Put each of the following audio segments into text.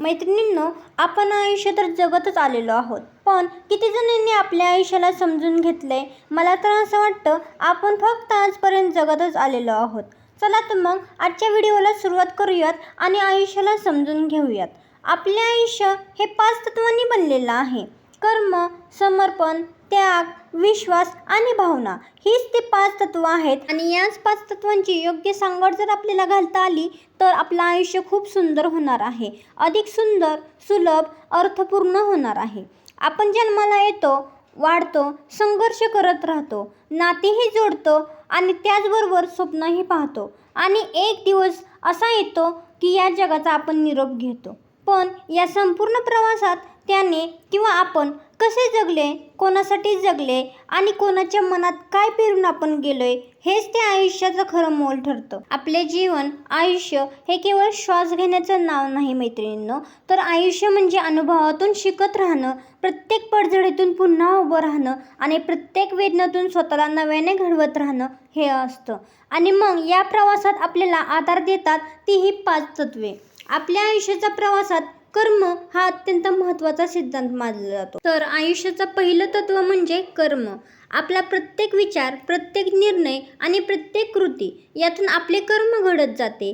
मैत्रिणींनो, आपण आयुष्य तर जगतच आलेलो आहोत, पण किती जणांनी आपल्या आयुष्याला समजून घेतले? मला तर असं वाटतं आपण फक्त आजपर्यंत जगतच आलेलो आहोत. चला तर मग आजच्या व्हिडिओला सुरुवात करूयात आणि आयुष्याला समजून घेऊयात. आपले आयुष्य हे 5 तत्वांनी बनलेलं आहे. कर्म, समर्पण, त्याग, विश्वास आणि भावना हीच ती 5 तत्व आहेत. आणि याच 5 तत्वांची योग्य सांगड जर आपल्याला घालता आली तर आपलं आयुष्य खूप सुंदर होणार आहे, अधिक सुंदर, सुलभ, अर्थपूर्ण होणार आहे. आपण जन्माला येतो, वाढतो, संघर्ष करत राहतो, नातीही जोडतो आणि त्याचबरोबर स्वप्नही पाहतो आणि एक दिवस असा येतो की या जगाचा आपण निरोप घेतो. पण या संपूर्ण प्रवासात त्याने किंवा आपण कसे जगले, कोणासाठी जगले आणि कोणाच्या मनात काय पेरून आपण गेलोय, हेच ते आयुष्याचं खरं मोल ठरतं. आपले जीवन, आयुष्य हे केवळ श्वास घेण्याचं नाव नाही मैत्रिणींनो, तर आयुष्य म्हणजे अनुभवातून शिकत राहणं, प्रत्येक पडझडीतून पुन्हा उभं राहणं आणि प्रत्येक वेदनेतून स्वतःला नव्याने घडवत राहणं हे असतं. आणि मग या प्रवासात आपल्याला आधार देतात ती ही 5 तत्वे. आपल्या आयुष्याच्या प्रवासात कर्म हा अत्यंत महत्त्वाचा सिद्धांत मानला जातो. तर आयुष्याचं पहिलं तत्व म्हणजे कर्म. आपला प्रत्येक विचार, प्रत्येक निर्णय आणि प्रत्येक कृती यातून आपले कर्म घडत जाते.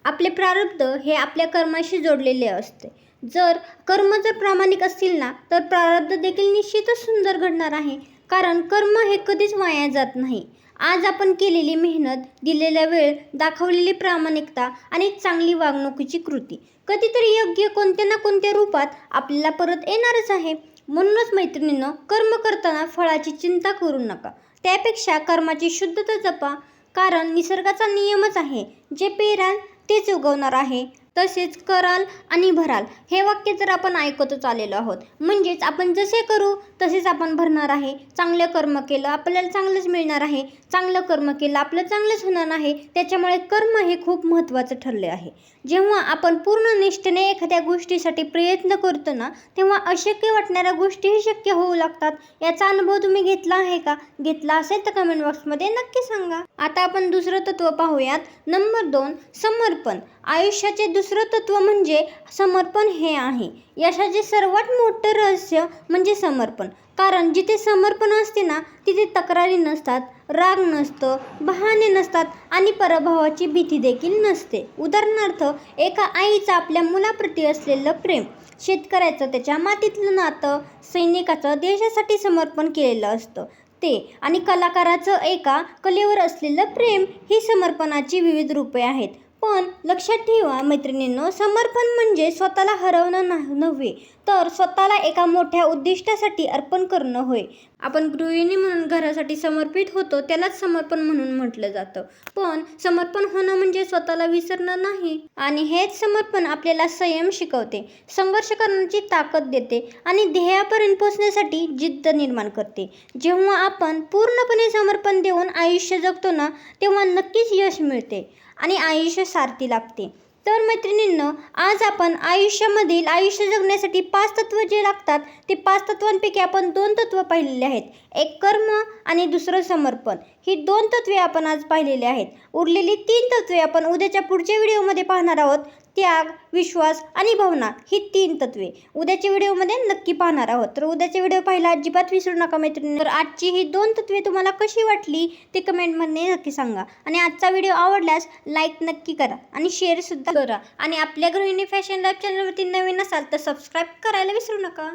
आपले प्रारब्ध हे आपल्या कर्माशी जोडलेले असते. जर कर्म प्रामाणिक असतील ना, तर प्रारब्ध देखील निश्चितच सुंदर घडणार आहे. कारण कर्म हे कधीच वाया जात नाही. आज आपण केलेली मेहनत, दिलेला वेळ, दाखवलेली प्रामाणिकता आणि चांगली वागणुकीची कृती कधीतरी योग्य कोणत्या ना कोणत्या रूपात आपल्याला परत येणारच आहे. म्हणूनच मैत्रिणींनो, कर्म करताना फळाची चिंता करू नका. त्यापेक्षा कर्माची शुद्धता जपा. कारण निसर्गाचा नियमच आहे, जे पेराल तेच उगवणार आहे. तसेच कराल आणि भराल हे वाक्य तर आपण ऐकतच आलेलो आहोत. म्हणजेच आपण जसे करू तसेच आपण भरणार आहे. चांगलं कर्म केलं आपल्याला चांगलंच मिळणार आहे, चांगलं कर्म केलं आपलं चांगलंच होणार आहे. त्याच्यामुळे कर्म हे खूप महत्त्वाचं ठरले आहे. जेव्हा आपण पूर्ण निष्ठेने एखाद्या गोष्टीसाठी प्रयत्न करतो ना, तेव्हा अशक्य वाटणाऱ्या गोष्टीही शक्य होऊ लागतात. याचा अनुभव तुम्ही घेतला आहे का? घेतला असेल तर कमेंट बॉक्समध्ये नक्की सांगा. आता आपण दुसरं तत्व पाहूयात. नंबर 2, समर्पण. आयुष्याचे दुसरं तत्व म्हणजे समर्पण हे आहे. यशाचे सर्वात मोठं रहस्य म्हणजे समर्पण. कारण जिथे समर्पण असते ना, तिथे तक्रारी नसतात, राग नसतं, बहाणे नसतात आणि पराभवाची भीती देखील नसते. उदाहरणार्थ, एका आईचं आपल्या मुलाप्रती असलेलं प्रेम, शेतकऱ्याचं त्याच्या मातीतलं नातं, सैनिकाचं देशासाठी समर्पण केलेलं असतं ते, आणि कलाकाराचं एका कलेवर असलेलं प्रेम ही समर्पणाची विविध रूपे आहेत. पण लक्षात ठेवा मैत्रिणींनो, समर्पण म्हणजे स्वतःला हरवणं नव्हे, तर स्वतःला एका मोठ्या उद्दिष्टासाठी अर्पण करणं होय. आपण गृहिणी म्हणून घरासाठी समर्पित होतो, त्यालाच समर्पण म्हणून म्हटलं जातं. पण समर्पण होणं म्हणजे स्वतःला विसरणं नाही. आणि हेच समर्पण आपल्याला संयम शिकवते, संघर्ष करण्याची ताकद देते आणि ध्येयापर्यंत पोहोचण्यासाठी जिद्द निर्माण करते. जेव्हा आपण पूर्णपणे समर्पण देऊन आयुष्य जगतो ना, तेव्हा नक्कीच यश मिळते आणि आयुष्य सार्थी लागते. तर मैत्रिणींनो, आज आपण आयुष्य जगण्यासाठी 5 तत्व जे लागतात ते 5 तत्वांपैकी आपण 2 तत्व पाहिलेले आहेत. एक कर्म आणि दुसरं समर्पण. ही 2 तत्वे आपण आज पाहिलेली आहेत. उरलेली 3 तत्वे आपण उद्याच्या पुढच्या व्हिडिओमध्ये पाहणार आहोत. त्याग, विश्वास आणि भावना ही 3 तत्वे उद्याच्या व्हिडिओमध्ये नक्की पाहणार आहोत. तर उद्याचा व्हिडिओ पाहायला अजिबात विसरू नका मैत्रिणी. तर आजची ही 2 तत्वे तुम्हाला कशी वाटली ते कमेंटमध्ये नक्की सांगा. आणि आजचा व्हिडिओ आवडल्यास लाईक नक्की करा आणि शेअरसुद्धा करा. आणि आपल्या गृहिणी फॅशन लाईफ चॅनलवरती नवीन असाल तर सबस्क्राईब करायला विसरू नका.